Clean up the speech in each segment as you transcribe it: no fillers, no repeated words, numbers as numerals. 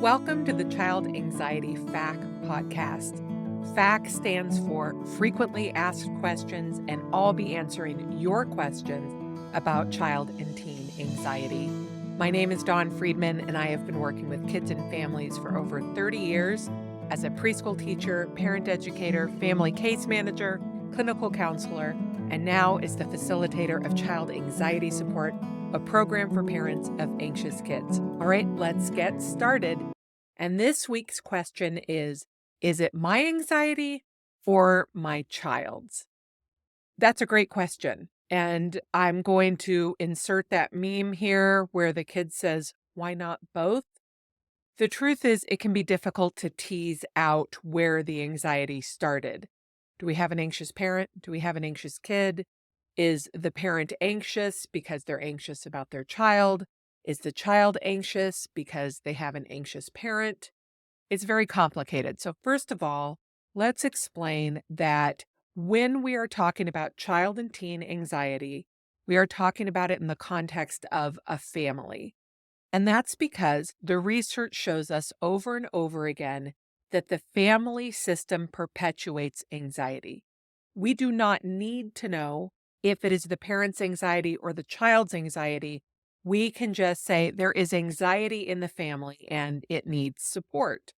Welcome to the Child Anxiety FAQ podcast. FAQ stands for Frequently Asked Questions, and I'll be answering your questions about child and teen anxiety. My name is Dawn Friedman, and I have been working with kids and families for over 30 years as a preschool teacher, parent educator, family case manager, clinical counselor, and now as the facilitator of child anxiety support, a program for parents of anxious kids. All right, let's get started. And this week's question is it my anxiety or my child's? That's a great question. And I'm going to insert that meme here where the kid says, why not both? The truth is, it can be difficult to tease out where the anxiety started. Do we have an anxious parent? Do we have an anxious kid? Is the parent anxious because they're anxious about their child? Is the child anxious because they have an anxious parent? It's very complicated. So first of all, let's explain that when we are talking about child and teen anxiety, we are talking about it in the context of a family. And that's because the research shows us over and over again that the family system perpetuates anxiety. We do not need to know if it is the parent's anxiety or the child's anxiety. We can just say there is anxiety in the family and it needs support.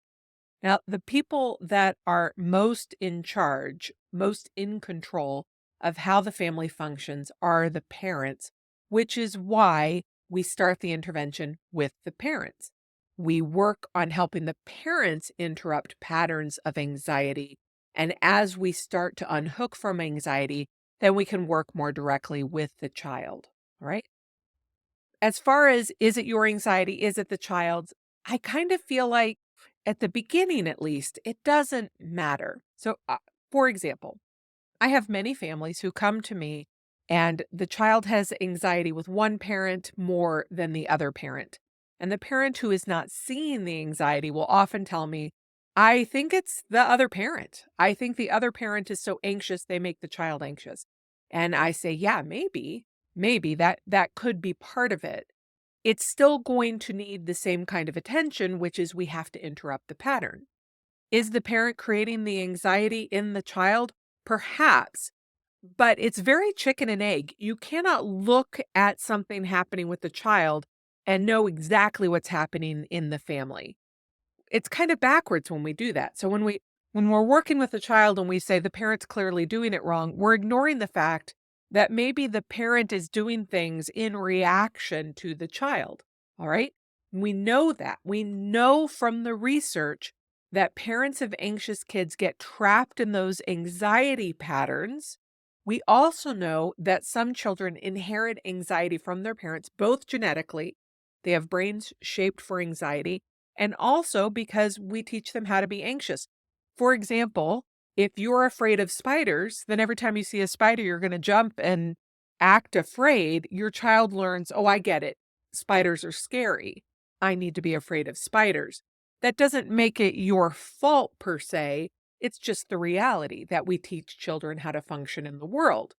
Now, the people that are most in charge, most in control of how the family functions are the parents, which is why we start the intervention with the parents. We work on helping the parents interrupt patterns of anxiety. And as we start to unhook from anxiety, then we can work more directly with the child. All right. As far as is it your anxiety? Is it the child's? I kind of feel like at the beginning, at least, it doesn't matter. So, for example, I have many families who come to me and the child has anxiety with one parent more than the other parent. And the parent who is not seeing the anxiety will often tell me, I think it's the other parent. I think the other parent is so anxious, they make the child anxious. And I say, yeah, maybe that could be part of it. It's still going to need the same kind of attention, which is we have to interrupt the pattern. Is the parent creating the anxiety in the child? Perhaps, but it's very chicken and egg. You cannot look at something happening with the child and know exactly what's happening in the family. It's kind of backwards when we do that. So when we're working with the child and we say the parent's clearly doing it wrong, we're ignoring the fact that maybe the parent is doing things in reaction to the child. All right. We know that. We know from the research that parents of anxious kids get trapped in those anxiety patterns. We also know that some children inherit anxiety from their parents, both genetically, they have brains shaped for anxiety, and also because we teach them how to be anxious. For example, if you're afraid of spiders, then every time you see a spider, you're going to jump and act afraid. Your child learns, oh, I get it. Spiders are scary. I need to be afraid of spiders. That doesn't make it your fault per se. It's just the reality that we teach children how to function in the world.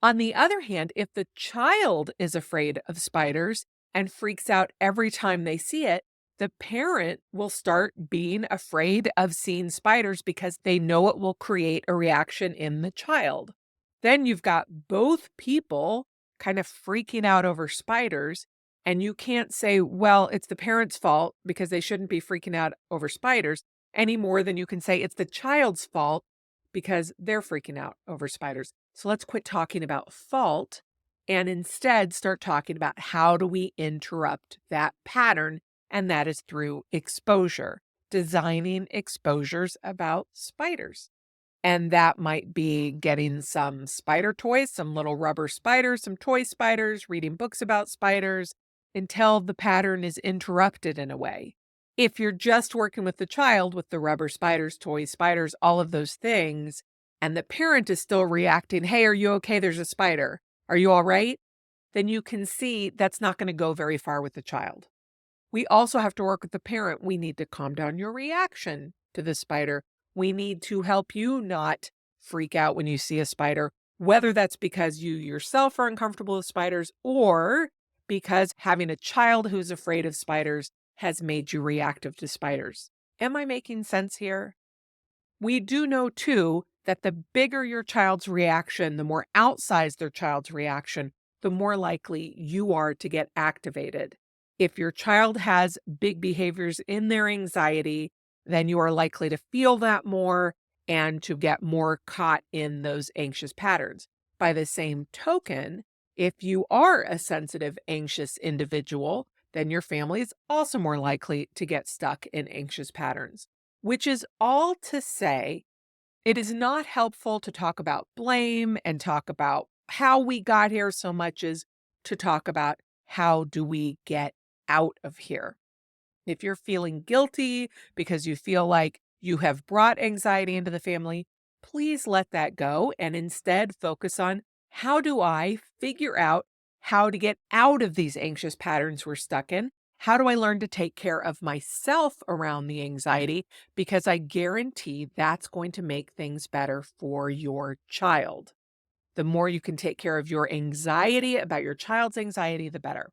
On the other hand, if the child is afraid of spiders and freaks out every time they see it, the parent will start being afraid of seeing spiders because they know it will create a reaction in the child. Then you've got both people kind of freaking out over spiders, and you can't say, well, it's the parent's fault because they shouldn't be freaking out over spiders any more than you can say it's the child's fault because they're freaking out over spiders. So let's quit talking about fault and instead start talking about how do we interrupt that pattern. And that is through exposure, designing exposures about spiders. And that might be getting some spider toys, some little rubber spiders, some toy spiders, reading books about spiders until the pattern is interrupted in a way. If you're just working with the child with the rubber spiders, toy spiders, all of those things, and the parent is still reacting, hey, are you okay? There's a spider. Are you all right? Then you can see that's not going to go very far with the child. We also have to work with the parent. We need to calm down your reaction to the spider. We need to help you not freak out when you see a spider, whether that's because you yourself are uncomfortable with spiders or because having a child who's afraid of spiders has made you reactive to spiders. Am I making sense here? We do know, too, that the bigger your child's reaction, the more outsized their child's reaction, the more likely you are to get activated. If your child has big behaviors in their anxiety, then you are likely to feel that more and to get more caught in those anxious patterns. By the same token, if you are a sensitive, anxious individual, then your family is also more likely to get stuck in anxious patterns. Which is all to say, it is not helpful to talk about blame and talk about how we got here so much as to talk about how do we get out of here. If you're feeling guilty because you feel like you have brought anxiety into the family, please let that go and instead focus on how do I figure out how to get out of these anxious patterns we're stuck in? How do I learn to take care of myself around the anxiety? Because I guarantee that's going to make things better for your child. The more you can take care of your anxiety about your child's anxiety, the better.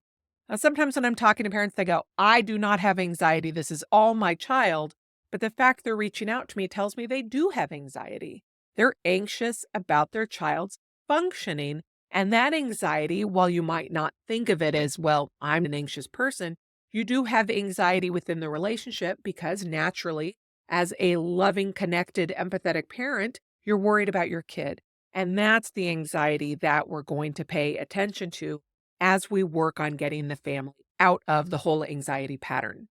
Now, sometimes when I'm talking to parents, they go, I do not have anxiety. This is all my child. But the fact they're reaching out to me tells me they do have anxiety. They're anxious about their child's functioning. And that anxiety, while you might not think of it as, well, I'm an anxious person, you do have anxiety within the relationship because naturally, as a loving, connected, empathetic parent, you're worried about your kid. And that's the anxiety that we're going to pay attention to as we work on getting the family out of the whole anxiety pattern.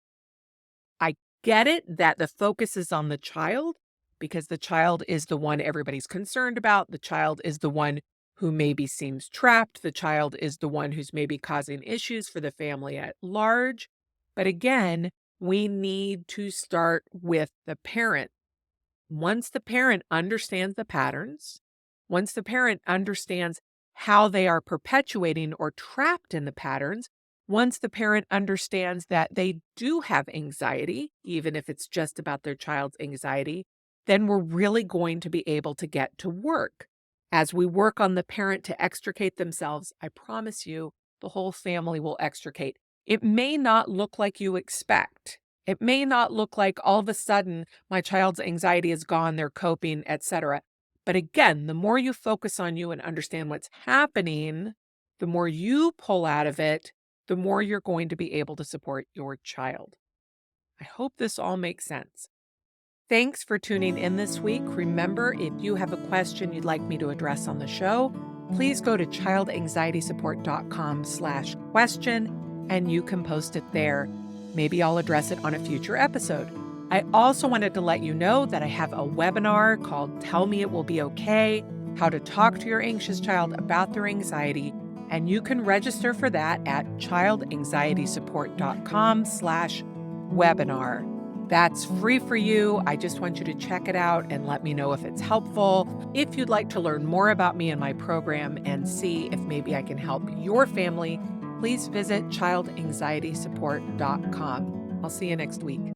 I get it that the focus is on the child because the child is the one everybody's concerned about. The child is the one who maybe seems trapped. The child is the one who's maybe causing issues for the family at large. But again, we need to start with the parent. Once the parent understands the patterns, once the parent understands how they are perpetuating or trapped in the patterns, once the parent understands that they do have anxiety, even if it's just about their child's anxiety, then we're really going to be able to get to work. As we work on the parent to extricate themselves, I promise you, the whole family will extricate. It may not look like you expect. It may not look like all of a sudden my child's anxiety is gone, they're coping, etc. But again, the more you focus on you and understand what's happening, the more you pull out of it, the more you're going to be able to support your child. I hope this all makes sense. Thanks for tuning in this week. Remember, if you have a question you'd like me to address on the show, please go to childanxietysupport.com/question and you can post it there. Maybe I'll address it on a future episode. I also wanted to let you know that I have a webinar called Tell Me It Will Be Okay, How to Talk to Your Anxious Child About Their Anxiety, and you can register for that at childanxietysupport.com/webinar. That's free for you. I just want you to check it out and let me know if it's helpful. If you'd like to learn more about me and my program and see if maybe I can help your family, please visit childanxietysupport.com. I'll see you next week.